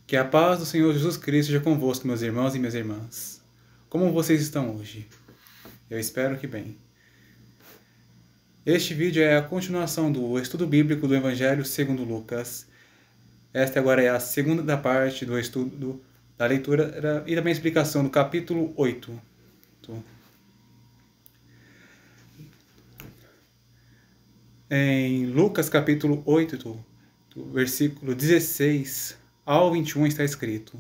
Que a paz do Senhor Jesus Cristo seja convosco, meus irmãos e minhas irmãs. Como vocês estão hoje? Eu espero que bem. Este vídeo é a continuação do estudo bíblico do Evangelho segundo Lucas. Esta agora é a segunda parte do estudo da leitura e da minha explicação do capítulo 8. Em Lucas capítulo 8, do versículo 16 ao 21 está escrito: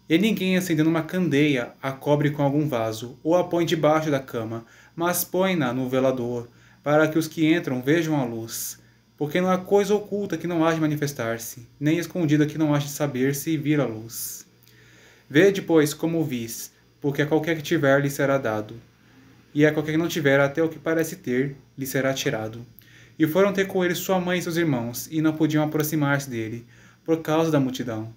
E ninguém acendendo uma candeia a cobre com algum vaso, ou a põe debaixo da cama, mas põe-na no velador, para que os que entram vejam a luz. Porque não há coisa oculta que não haja de manifestar-se, nem escondida que não haja de saber-se e vir à luz. Vede, pois, como vis, porque a qualquer que tiver lhe será dado, e a qualquer que não tiver, até o que parece ter, lhe será tirado. E foram ter com ele sua mãe e seus irmãos, e não podiam aproximar-se dele, por causa da multidão.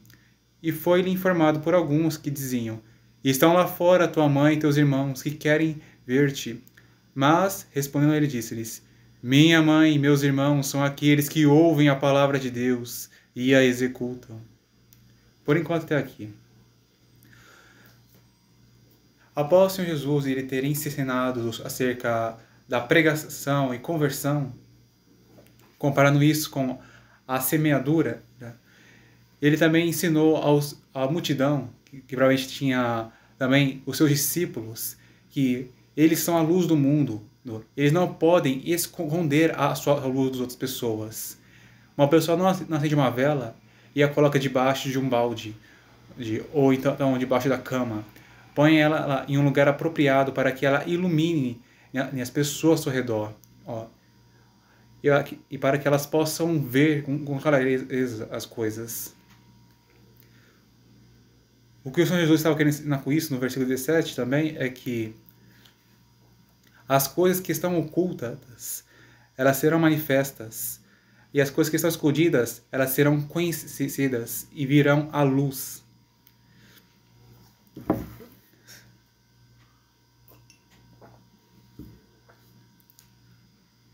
E foi-lhe informado por alguns que diziam: Estão lá fora tua mãe e teus irmãos, que querem ver-te. Mas, respondendo ele, disse-lhes: Minha mãe e meus irmãos são aqueles que ouvem a palavra de Deus e a executam. Por enquanto até aqui. Após o Senhor Jesus ele ter ensinado acerca da pregação e conversão, comparando isso com a semeadura, ele também ensinou à multidão, que provavelmente tinha também os seus discípulos, que eles são a luz do mundo. Eles não podem esconder a luz das outras pessoas. Uma pessoa não acende uma vela e a coloca debaixo de um balde, ou então debaixo da cama. Põe ela em um lugar apropriado para que ela ilumine as pessoas ao seu redor. E para que elas possam ver com clareza as coisas. O que o Senhor Jesus estava querendo ensinar com isso, no versículo 17 também, é que as coisas que estão ocultas, elas serão manifestas. E as coisas que estão escondidas, elas serão conhecidas e virão à luz.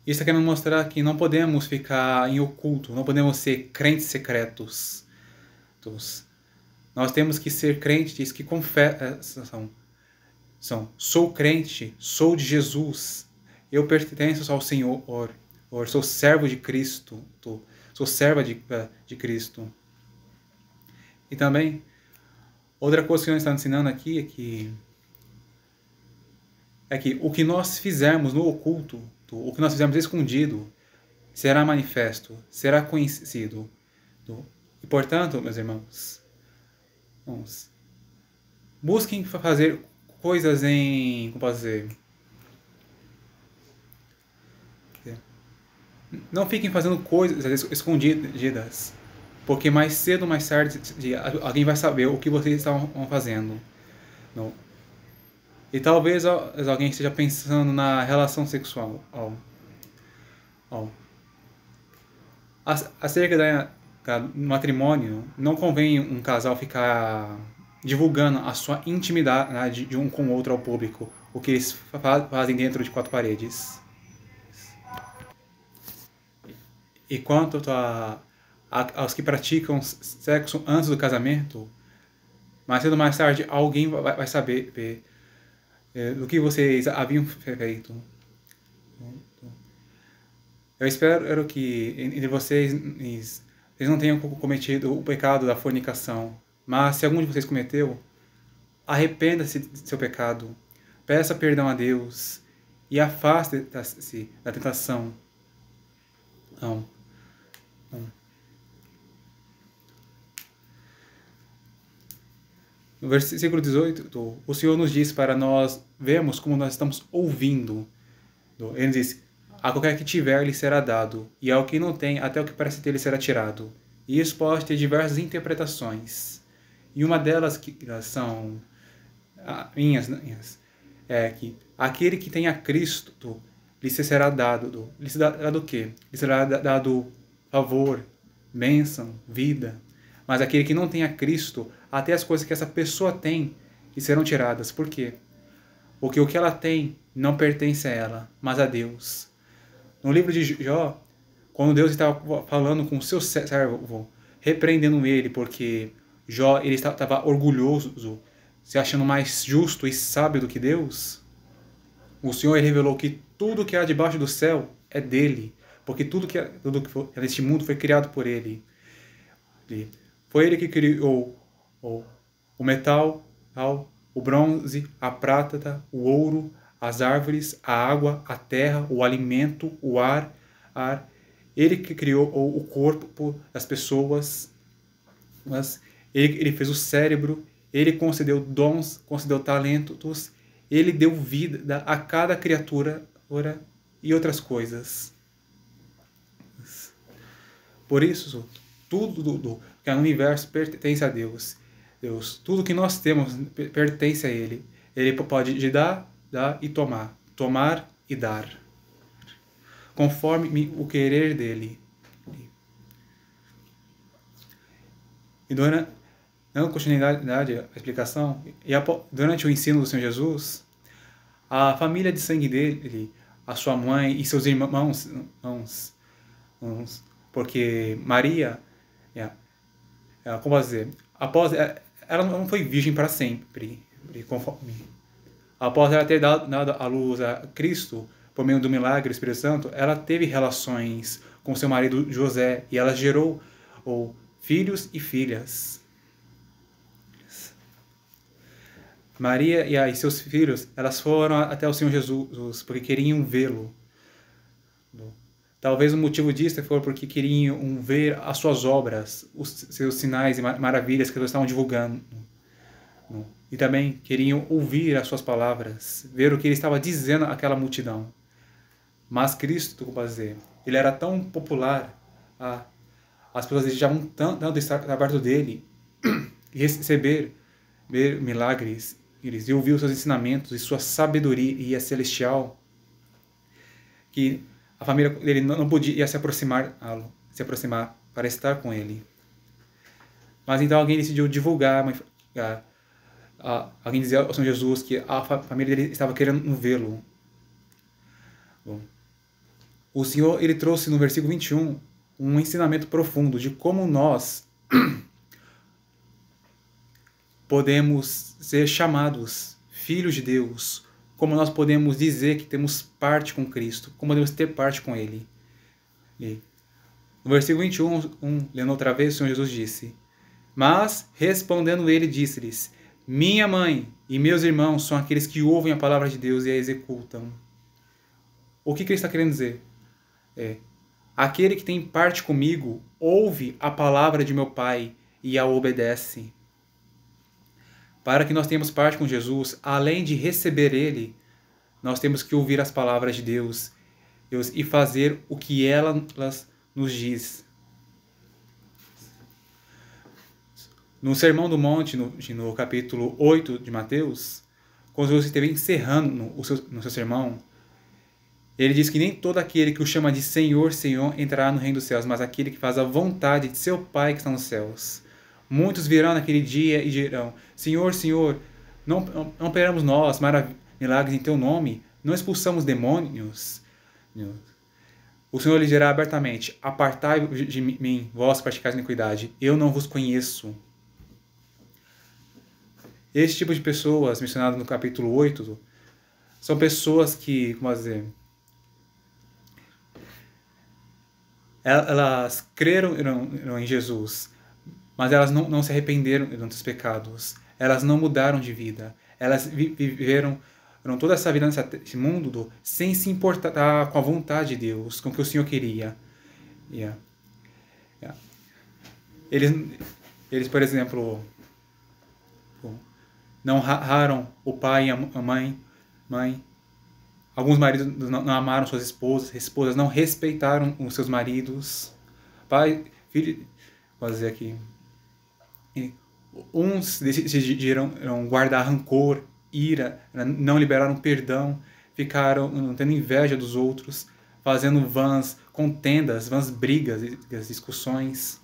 Isso está querendo mostrar que não podemos ficar em oculto, não podemos ser crentes secretos. Nós temos que ser crentes que confessam. Sou crente, sou de Jesus, eu pertenço ao Senhor, sou servo de Cristo, sou serva de Cristo. E também, outra coisa que nós estamos ensinando aqui é que o que nós fizermos no oculto, o que nós fizermos escondido, será manifesto, será conhecido. E, portanto, meus irmãos, busquem fazer coisas como posso dizer? Não fiquem fazendo coisas escondidas, porque mais cedo ou mais tarde alguém vai saber o que vocês estavam fazendo. E talvez alguém esteja pensando na relação sexual. Acerca do matrimônio, não convém um casal ficar divulgando a sua intimidade de um com o outro ao público, o que eles fazem dentro de quatro paredes. E quanto aos que praticam sexo antes do casamento, mais cedo ou mais tarde alguém vai saber do que vocês haviam feito. Eu espero que entre vocês não tenham cometido o pecado da fornicação, mas se algum de vocês cometeu, arrependa-se de seu pecado, peça perdão a Deus e afaste-se da tentação. No versículo 18, o Senhor nos diz para nós vermos como nós estamos ouvindo. Ele diz: A qualquer que tiver lhe será dado, e ao que não tem, até o que parece ter lhe será tirado. E isso pode ter diversas interpretações. E uma delas que são minhas, é que aquele que tem a Cristo lhe será dado. Lhe será dado o quê? Lhe será dado favor, bênção, vida. Mas aquele que não tem a Cristo, até as coisas que essa pessoa tem lhe serão tiradas. Por quê? Porque o que ela tem não pertence a ela, mas a Deus. No livro de Jó, quando Deus estava falando com o seu servo, repreendendo ele, porque Jó ele estava orgulhoso, se achando mais justo e sábio do que Deus. O Senhor revelou que tudo que há debaixo do céu é dele, porque tudo que há neste mundo foi criado por ele. Foi ele que criou o metal, o bronze, a prata, o ouro, as árvores, a água, a terra, o alimento, o ar. Ele que criou o corpo das pessoas, mas ele fez o cérebro, ele concedeu dons, concedeu talentos, ele deu vida a cada criatura e outras coisas. Por isso, tudo que é no universo pertence a Deus. Tudo que nós temos pertence a Ele. Ele pode dar e tomar e dar, conforme o querer dele. E dando continuidade à explicação, durante o ensino do Senhor Jesus, a família de sangue dele, a sua mãe e seus irmãos, porque Maria, como posso dizer, ela não foi virgem para sempre, após ela ter dado à luz a Cristo, por meio do milagre do Espírito Santo, ela teve relações com seu marido José, e ela gerou filhos e filhas. Maria e seus filhos, elas foram até o Senhor Jesus porque queriam vê-lo. Talvez o motivo disso foi porque queriam ver as suas obras, os seus sinais e maravilhas que eles estavam divulgando. E também queriam ouvir as suas palavras, ver o que ele estava dizendo àquela multidão. Mas Cristo, como dizer, ele era tão popular, as pessoas desejavam tanto estar perto dele e receber, ver milagres, e ouvir os seus ensinamentos e sua sabedoria celestial, que a família dele não podia se aproximar para estar com ele. Mas então alguém decidiu divulgar, alguém dizia ao Senhor Jesus que a família dele estava querendo vê-lo. O Senhor ele trouxe no versículo 21 um ensinamento profundo de como nós podemos ser chamados filhos de Deus, como nós podemos dizer que temos parte com Cristo, como podemos ter parte com Ele. E no versículo 21, lendo outra vez, o Senhor Jesus disse: Mas, respondendo ele, disse-lhes: Minha mãe e meus irmãos são aqueles que ouvem a palavra de Deus e a executam. O que ele está querendo dizer? Aquele que tem parte comigo ouve a palavra de meu Pai e a obedece. Para que nós tenhamos parte com Jesus, além de receber Ele, nós temos que ouvir as palavras de Deus e fazer o que elas nos diz. No Sermão do Monte, no capítulo 8 de Mateus, quando Jesus esteve encerrando no seu sermão, ele diz que nem todo aquele que o chama de Senhor, Senhor, entrará no reino dos céus, mas aquele que faz a vontade de seu Pai que está nos céus. Muitos virão naquele dia e dirão: Senhor, Senhor, não operamos nós milagres em teu nome? Não expulsamos demônios? O Senhor lhe dirá abertamente: Apartai-vos de mim, vós praticais iniquidade, eu não vos conheço. Esse tipo de pessoas, mencionado no capítulo 8, são pessoas que, como dizer, elas creram em Jesus, mas elas não se arrependeram dos pecados. Elas não mudaram de vida. Elas viveram toda essa vida nesse mundo sem se importar com a vontade de Deus, com o que o Senhor queria. Eles, por exemplo, não honraram o pai e a mãe. Alguns maridos não amaram suas esposas não respeitaram os seus maridos. Pai, filho, vou dizer aqui. Uns decidiram guardar rancor, ira, não liberaram perdão, ficaram tendo inveja dos outros, fazendo contendas, brigas, discussões.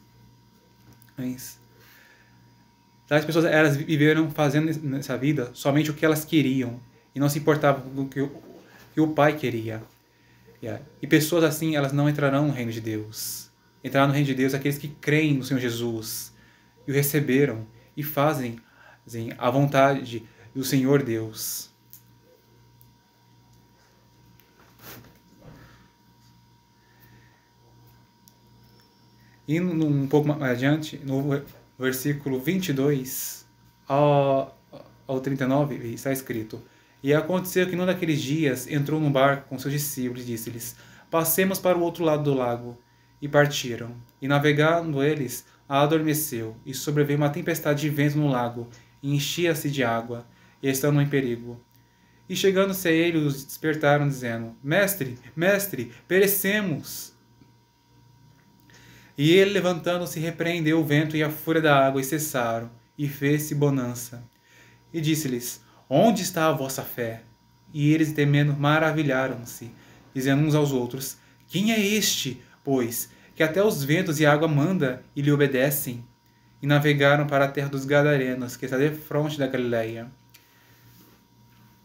As pessoas elas viveram fazendo nessa vida somente o que elas queriam e não se importavam com o que o Pai queria. E pessoas assim, elas não entrarão no reino de Deus. entrar no reino de Deus aqueles que creem no Senhor Jesus e o receberam e fazem a vontade do Senhor Deus. E um pouco mais adiante, no versículo 22 ao 39, está escrito: E aconteceu que num daqueles dias entrou num barco com seus discípulos e disse-lhes: Passemos para o outro lado do lago. E partiram. E navegando eles, adormeceu, e sobreveio uma tempestade de vento no lago, e enchia-se de água, e estando em perigo. E chegando-se a ele, os despertaram, dizendo: Mestre, mestre, perecemos! E ele, levantando-se, repreendeu o vento e a fúria da água, e cessaram, e fez-se bonança. E disse-lhes: Onde está a vossa fé? E eles, temendo, maravilharam-se, dizendo uns aos outros: Quem é este, pois, que até os ventos e a água manda e lhe obedecem? E navegaram para a terra dos Gadarenos, que está defronte da Galileia.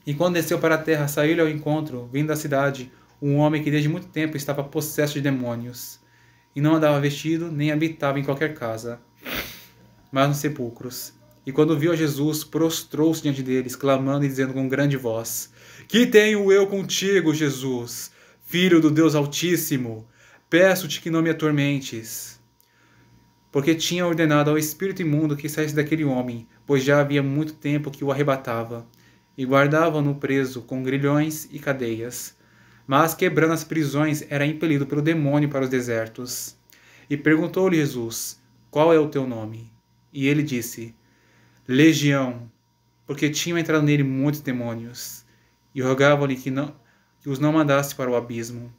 E quando desceu para a terra, saiu-lhe ao encontro, vindo da cidade, um homem que desde muito tempo estava possesso de demônios, e não andava vestido, nem habitava em qualquer casa, mas nos sepulcros. E quando viu a Jesus, prostrou-se diante dele, exclamando e dizendo com grande voz: Que tenho eu contigo, Jesus, Filho do Deus Altíssimo? Peço-te que não me atormentes. Porque tinha ordenado ao espírito imundo que saísse daquele homem, pois já havia muito tempo que o arrebatava, e guardavam-no preso com grilhões e cadeias. Mas, quebrando as prisões, era impelido pelo demônio para os desertos. E perguntou-lhe Jesus: Qual é o teu nome? E ele disse: Legião, porque tinham entrado nele muitos demônios, e rogavam-lhe que os não mandasse para o abismo.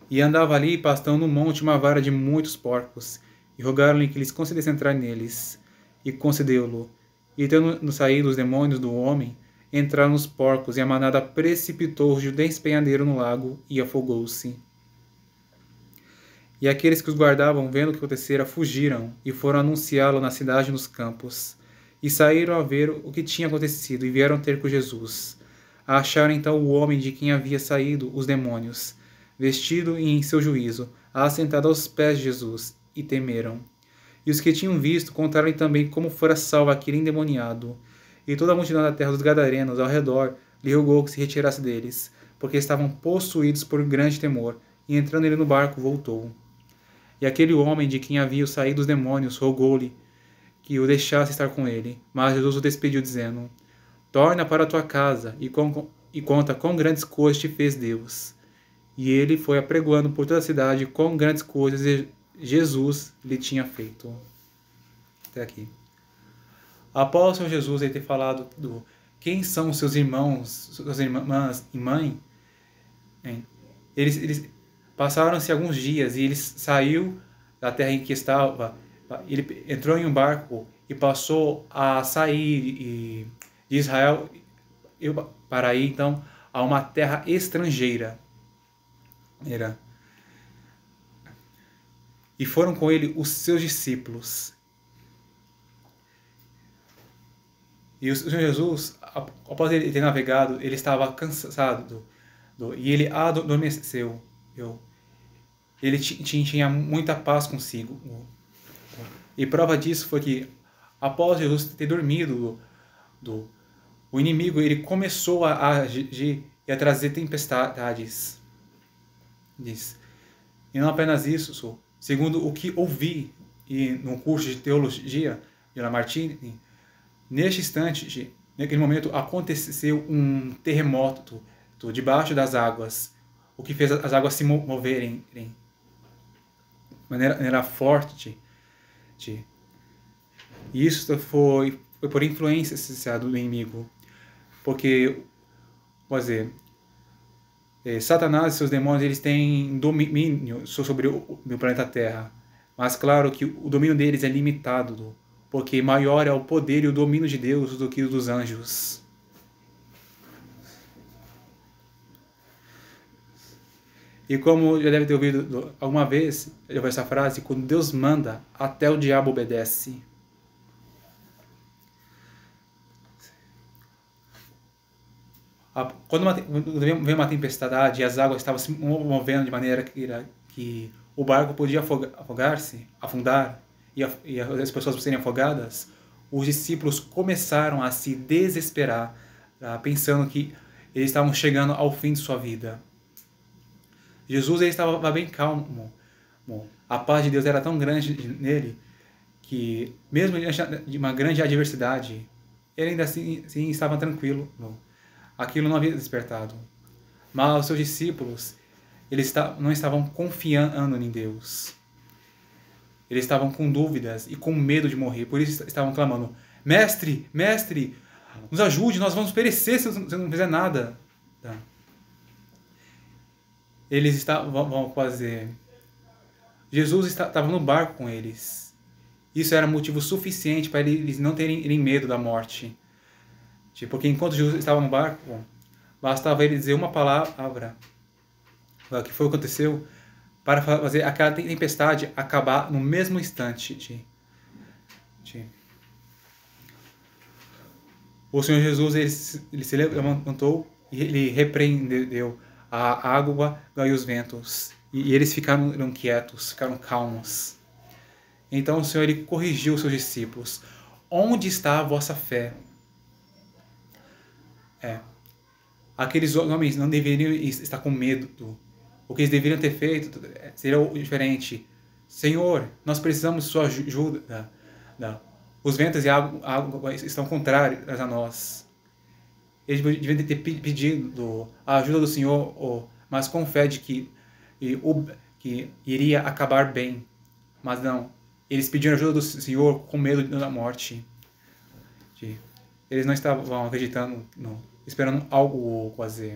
E andava ali, pastando no monte, uma vara de muitos porcos, e rogaram-lhe que lhes concedesse entrar neles. E concedeu-lo. E tendo saído os demônios do homem, entraram nos porcos, e a manada precipitou-se de um despenhadeiro no lago, e afogou-se. E aqueles que os guardavam, vendo o que acontecera, fugiram, e foram anunciá-lo na cidade e nos campos. E saíram a ver o que tinha acontecido, e vieram ter com Jesus. Acharam então o homem de quem havia saído os demônios, vestido e em seu juízo, assentado aos pés de Jesus, e temeram. E os que tinham visto contaram-lhe também como fora salvo aquele endemoniado. E toda a multidão da terra dos Gadarenos ao redor lhe rogou que se retirasse deles, porque estavam possuídos por grande temor, e entrando ele no barco, voltou. E aquele homem de quem haviam saído os demônios rogou-lhe que o deixasse estar com ele, mas Jesus o despediu, dizendo: Torna para a tua casa e conta quão grandes coisas te fez Deus. E ele foi apregoando por toda a cidade quão grandes coisas Jesus lhe tinha feito. Até aqui. Após o Senhor Jesus ter falado do quem são os seus irmãos, suas irmãs e mãe, eles passaram-se alguns dias e ele saiu da terra em que estava, ele entrou em um barco e passou a sair de Israel para ir então a uma terra estrangeira. E foram com ele os seus discípulos. E o Senhor Jesus, após ele ter navegado, ele estava cansado e ele adormeceu. Ele tinha muita paz consigo. E prova disso foi que, após Jesus ter dormido, o inimigo ele começou a agir e a trazer tempestades. E não apenas isso, segundo o que ouvi no curso de teologia de Lamartine, neste instante, naquele momento, aconteceu um terremoto debaixo das águas, o que fez as águas se moverem de maneira forte. E isso foi por influência do inimigo, porque, vou dizer, Satanás e seus demônios eles têm domínio sobre o planeta Terra, mas claro que o domínio deles é limitado, porque maior é o poder e o domínio de Deus do que o dos anjos. E como já deve ter ouvido alguma vez, eu vou essa frase: quando Deus manda, até o diabo obedece. Quando veio uma tempestade e as águas estavam se movendo de maneira que o barco podia afogar-se, afundar, e as pessoas serem afogadas, os discípulos começaram a se desesperar, pensando que eles estavam chegando ao fim de sua vida. Jesus ele estava bem calmo. A paz de Deus era tão grande nele que, mesmo diante de uma grande adversidade, ele ainda assim estava tranquilo. Aquilo não havia despertado. Mas os seus discípulos, eles não estavam confiando em Deus. Eles estavam com dúvidas e com medo de morrer. Por isso estavam clamando: Mestre, mestre, nos ajude, nós vamos perecer se você não fizer nada. Eles estavam fazer. Jesus estava no barco com eles. Isso era motivo suficiente para eles não terem medo da morte. Porque enquanto Jesus estava no barco, bastava ele dizer uma palavra, que foi o que aconteceu, para fazer aquela tempestade acabar no mesmo instante. O Senhor Jesus ele se levantou e ele repreendeu a água e os ventos. E eles ficaram quietos, ficaram calmos. Então o Senhor ele corrigiu os seus discípulos. Onde está a vossa fé? Aqueles homens não deveriam estar com medo. O que eles deveriam ter feito seria diferente. Senhor, nós precisamos de sua ajuda. Os ventos e a água estão contrários a nós. Eles deveriam ter pedido a ajuda do Senhor, mas com fé de que iria acabar bem. Mas não. Eles pediram ajuda do Senhor com medo da morte. Eles não estavam acreditando, esperando algo fazer.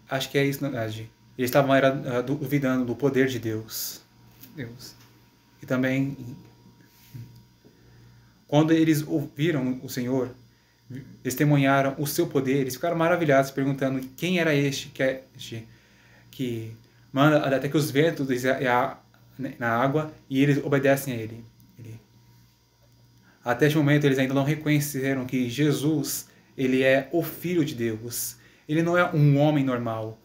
Acho que é isso, na verdade. Eles estavam duvidando do poder de Deus. E também, quando eles ouviram o Senhor, testemunharam o seu poder, eles ficaram maravilhados, perguntando quem era este que manda até que os ventos na água e eles obedecem a ele. Até este momento eles ainda não reconheceram que Jesus ele é o Filho de Deus. Ele não é um homem normal,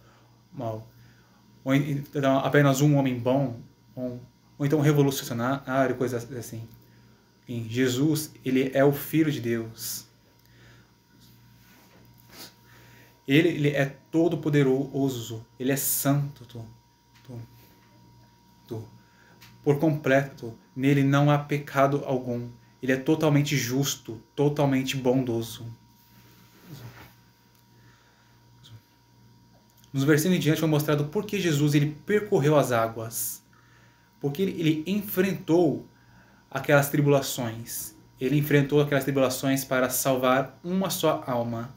ou então apenas um homem bom, ou então um revolucionário, coisas assim. Em Jesus, ele é o Filho de Deus. Ele é todo poderoso, ele é santo, por completo. Nele não há pecado algum. Ele é totalmente justo, totalmente bondoso. Nos versículos em diante foi mostrado por que Jesus ele percorreu as águas. Porque ele enfrentou aquelas tribulações. Ele enfrentou aquelas tribulações para salvar uma só alma,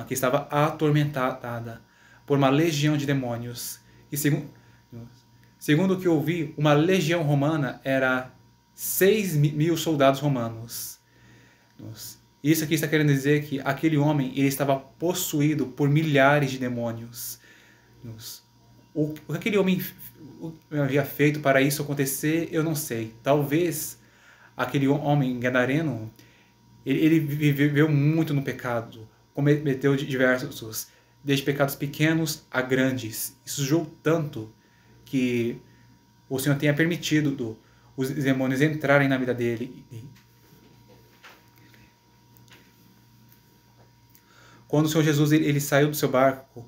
que estava atormentada por uma legião de demônios. E segundo o que eu vi, uma legião romana era 6.000 soldados romanos. Isso aqui está querendo dizer que aquele homem ele estava possuído por milhares de demônios. O que aquele homem havia feito para isso acontecer, eu não sei. Talvez aquele homem gadareno, ele viveu muito no pecado, cometeu diversos, desde pecados pequenos a grandes. E sujou tanto que o Senhor tenha permitido os demônios entrarem na vida dele. Quando o Senhor Jesus ele saiu do seu barco,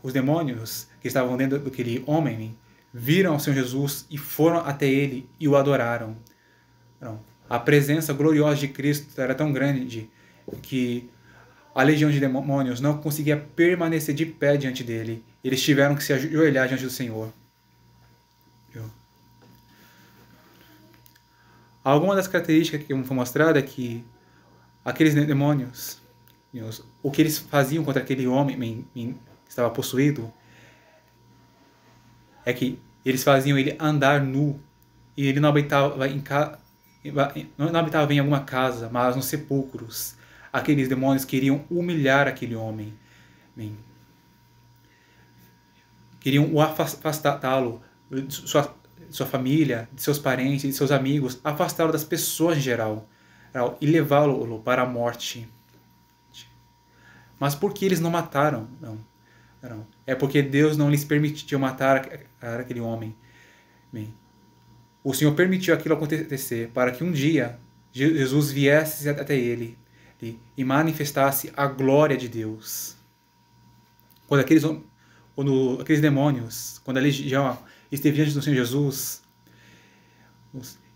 os demônios que estavam dentro daquele homem viram o Senhor Jesus e foram até ele e o adoraram. A presença gloriosa de Cristo era tão grande que a legião de demônios não conseguia permanecer de pé diante dele. Eles tiveram que se ajoelhar diante do Senhor. Alguma das características que foi mostrada é que aqueles demônios, o que eles faziam contra aquele homem que estava possuído, é que eles faziam ele andar nu, e ele não habitava em alguma casa, mas nos sepulcros. Aqueles demônios queriam humilhar aquele homem, queriam o afastá-lo de sua família, de seus parentes, de seus amigos, afastá-lo das pessoas em geral e levá-lo para a morte. Mas por que eles não mataram? Não. É porque Deus não lhes permitiu matar aquele homem. Bem, o Senhor permitiu aquilo acontecer para que um dia Jesus viesse até ele e manifestasse a glória de Deus. Quando aqueles demônios, quando a legião esteve diante do Senhor Jesus,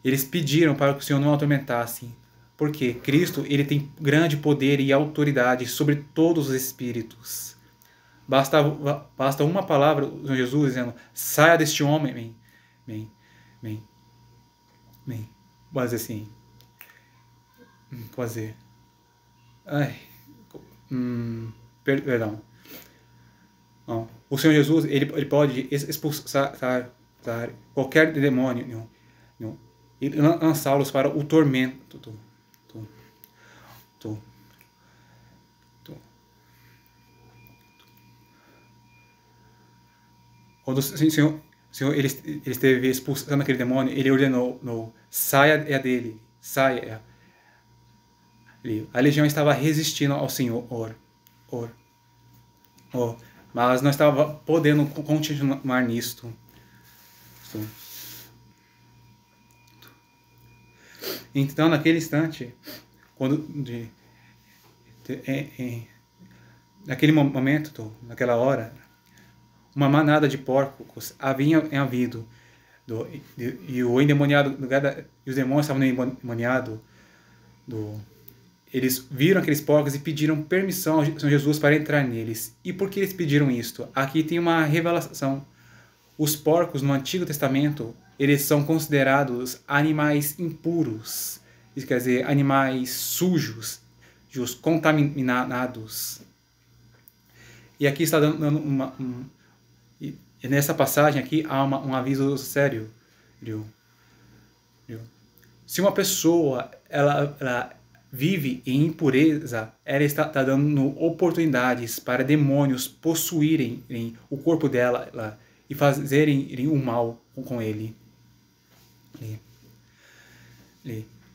eles pediram para que o Senhor não atormentasse, porque Cristo ele tem grande poder e autoridade sobre todos os espíritos. Basta uma palavra do Senhor Jesus dizendo: saia deste homem. Mas assim, fazer. Perdão. Não. O Senhor Jesus ele pode expulsar qualquer demônio e lançá-los para o tormento. Quando o Senhor ele esteve expulsando aquele demônio, ele ordenou: saia dele, saia. A legião estava resistindo ao Senhor, mas não estava podendo continuar nisto. Então, naquele instante, naquele momento, naquela hora, uma manada de porcos havia havido, e o endemoniado, e os demônios estavam endemoniados, eles viram aqueles porcos e pediram permissão ao Senhor Jesus para entrar neles. E por que eles pediram isto? Aqui tem uma revelação. Os porcos no Antigo Testamento, eles são considerados animais impuros, isso quer dizer, animais sujos, contaminados. E aqui está dando e nessa passagem aqui há um aviso sério. Se uma pessoa ela vive em impureza, ela está dando oportunidades para demônios possuírem o corpo dela e fazerem o mal com ele.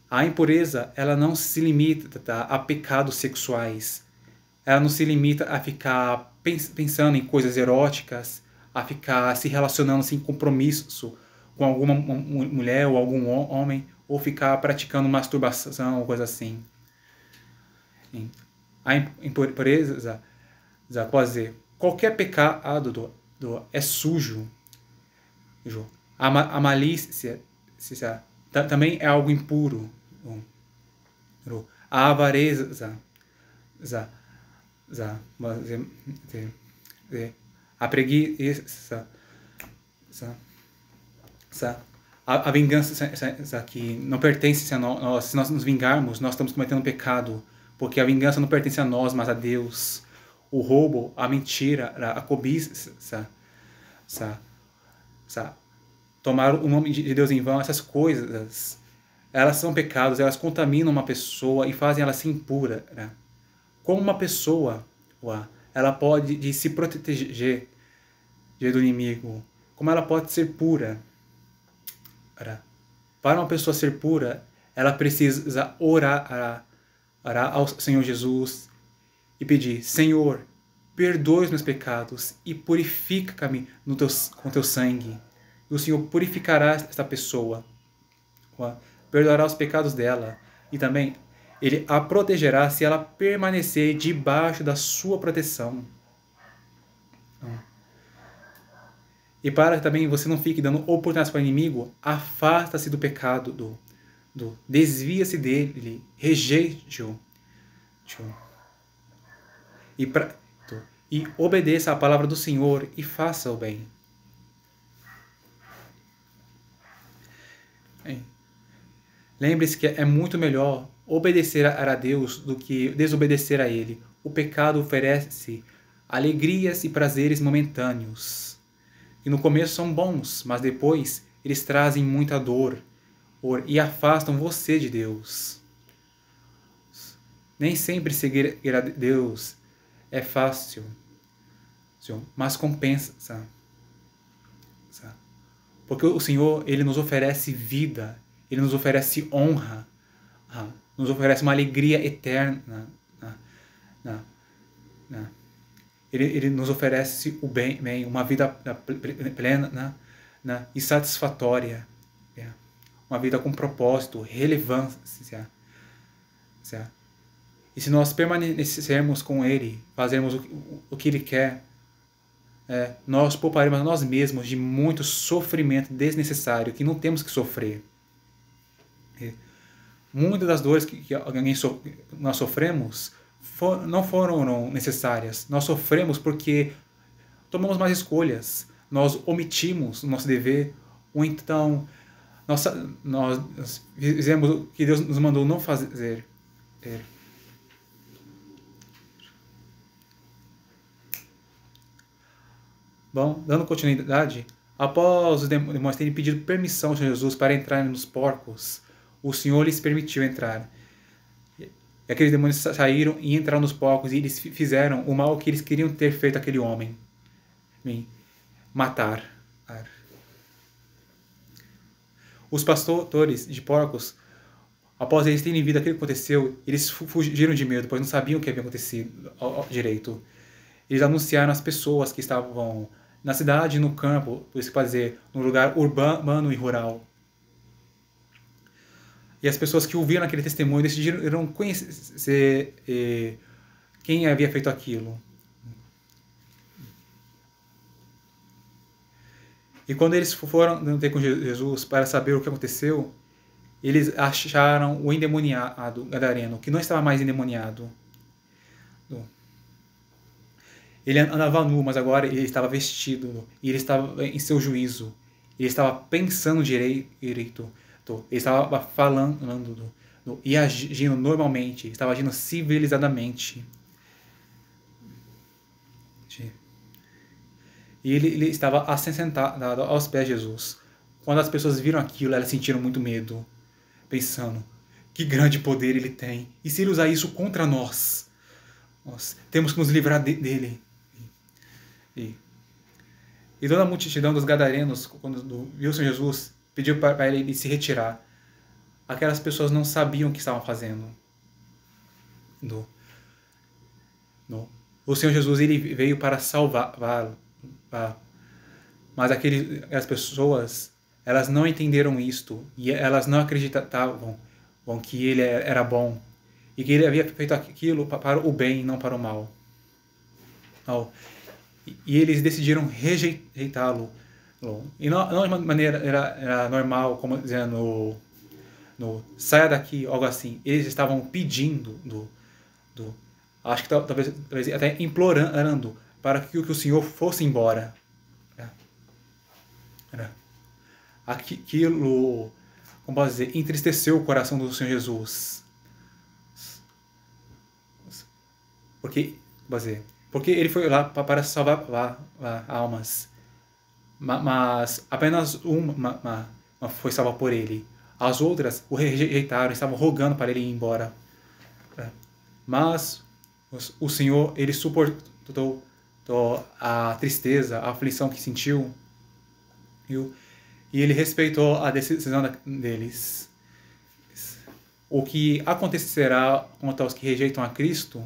A impureza, ela não se limita a pecados sexuais. Ela não se limita a ficar pensando em coisas eróticas, a ficar se relacionando sem compromisso com alguma mulher ou algum homem, ou ficar praticando masturbação ou coisa assim. A impureza, pode dizer, qualquer pecado é sujo. A malícia também é algo impuro. A avareza, a preguiça, a vingança que não pertence a nós. Se nós nos vingarmos, nós estamos cometendo pecado, porque a vingança não pertence a nós, mas a Deus. O roubo, a mentira, a cobiça, tomar o nome de Deus em vão, essas coisas, elas são pecados, elas contaminam uma pessoa e fazem ela ser impura. Como uma pessoa, ela pode se proteger do inimigo? Como ela pode ser pura? Para uma pessoa ser pura, ela precisa orar ao Senhor Jesus e pedir: Senhor, perdoe os meus pecados e purifica-me com teu sangue. E o Senhor purificará esta pessoa, perdoará os pecados dela, e também Ele a protegerá se ela permanecer debaixo da sua proteção. E para que também você não fique dando oportunidades para o inimigo, afasta-se do pecado, desvia-se dele, rejeite-o. E obedeça à palavra do Senhor e faça o bem. Lembre-se que é muito melhor obedecer a Deus do que desobedecer a Ele. O pecado oferece alegrias e prazeres momentâneos. E no começo são bons, mas depois eles trazem muita dor e afastam você de Deus. Nem sempre seguir a Deus é fácil, mas compensa. Porque o Senhor, Ele nos oferece vida, Ele nos oferece honra, nos oferece uma alegria eterna. né? Ele nos oferece o bem, uma vida plena, né, e satisfatória, né? Uma vida com propósito, relevância. Certo? E se nós permanecermos com Ele, fazermos o que Ele quer, nós pouparemos a nós mesmos de muito sofrimento desnecessário que não temos que sofrer. Muitas das dores que nós sofremos não foram necessárias. Nós sofremos porque tomamos más escolhas, nós omitimos o nosso dever, ou então nós fizemos o que Deus nos mandou não fazer. Bom, dando continuidade, após os demônios terem pedido permissão ao Senhor Jesus para entrar nos porcos, o Senhor lhes permitiu entrar. E aqueles demônios saíram e entraram nos porcos, e eles fizeram o mal que eles queriam ter feito àquele homem. Matar. Os pastores de porcos, após eles terem visto aquilo que aconteceu, eles fugiram de medo, pois não sabiam o que havia acontecido direito. Eles anunciaram às pessoas que estavam na cidade e no campo, por isso que pode dizer, no lugar urbano e rural. E as pessoas que ouviram aquele testemunho decidiram conhecer quem havia feito aquilo. E quando eles foram ter com Jesus para saber o que aconteceu, eles acharam o endemoniado gadareno, que não estava mais endemoniado. Ele andava nu, mas agora ele estava vestido, e ele estava em seu juízo. Ele estava pensando direito, ele estava falando e agindo normalmente, estava agindo civilizadamente. E ele estava assentado aos pés de Jesus. Quando as pessoas viram aquilo, elas sentiram muito medo, pensando, que grande poder ele tem. E se ele usar isso contra nós? Nós temos que nos livrar dele. E toda a multidão dos gadarenos, quando viu o Senhor Jesus, pediu para ele se retirar. Aquelas pessoas não sabiam o que estavam fazendo. O Senhor Jesus, ele veio para salvá-lo. Mas aquelas pessoas, elas não entenderam isto, e elas não acreditavam que ele era bom, e que ele havia feito aquilo para o bem, não para o mal. E eles decidiram rejeitá-lo. E não de uma maneira era normal, como dizendo, saia daqui, algo assim. Eles estavam pedindo, acho que talvez até implorando para que o Senhor fosse embora. Aquilo, como posso dizer, entristeceu o coração do Senhor Jesus. Porque ele foi lá para salvar almas. Mas apenas uma foi salva por ele. As outras o rejeitaram, estavam rogando para ele ir embora. Mas o Senhor, ele suportou a tristeza, a aflição que sentiu, e ele respeitou a decisão deles. O que acontecerá quanto aos que rejeitam a Cristo,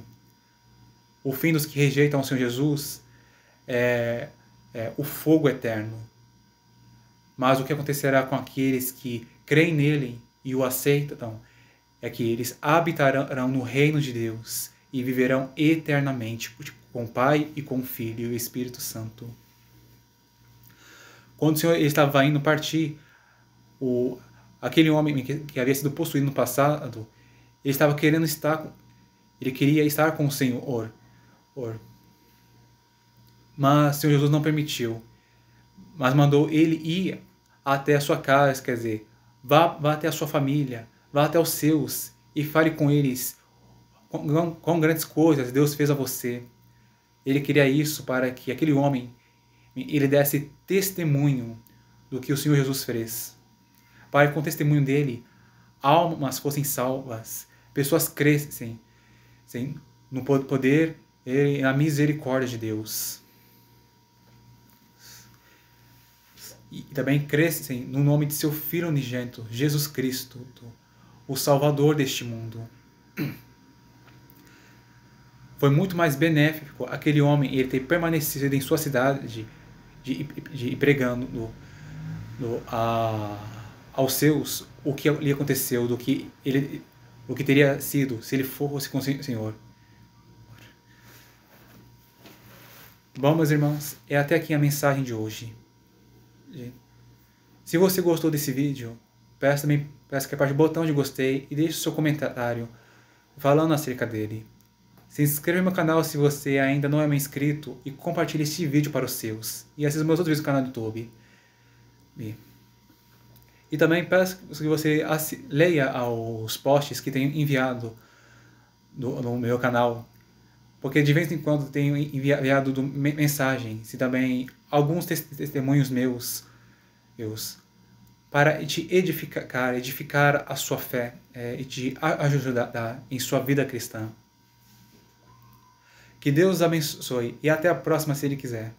o fim dos que rejeitam o Senhor Jesus, é o fogo eterno. Mas o que acontecerá com aqueles que creem nele e o aceitam é que eles habitarão no reino de Deus e viverão eternamente com o Pai e com o Filho e o Espírito Santo. Quando o Senhor estava indo partir, aquele homem que havia sido possuído no passado, ele queria estar com o Senhor. Mas o Senhor Jesus não permitiu, mas mandou ele ir até a sua casa, quer dizer, vá até a sua família, vá até os seus e fale com eles quão grandes coisas Deus fez a você. Ele queria isso para que aquele homem ele desse testemunho do que o Senhor Jesus fez, para que com o testemunho dele almas fossem salvas, pessoas crescem no poder e na misericórdia de Deus. E também crescem no nome de seu Filho unigênito, Jesus Cristo, o Salvador deste mundo. foi muito mais benéfico aquele homem ele ter permanecido em sua cidade de ir pregando aos seus o que lhe aconteceu, o que teria sido se ele fosse com o Senhor. Bom, meus irmãos, é até aqui a mensagem de hoje. Se você gostou desse vídeo, peço que aperte o botão de gostei e deixe o seu comentário falando acerca dele. Se inscreva no meu canal se você ainda não é meu inscrito e compartilhe este vídeo para os seus. E assista meus outros vídeos no canal do YouTube. E também peço que você leia os posts que tenho enviado no meu canal. Porque de vez em quando tenho enviado mensagens e também alguns testemunhos meus para te edificar a sua fé e te ajudar em sua vida cristã. Que Deus abençoe e até a próxima se Ele quiser.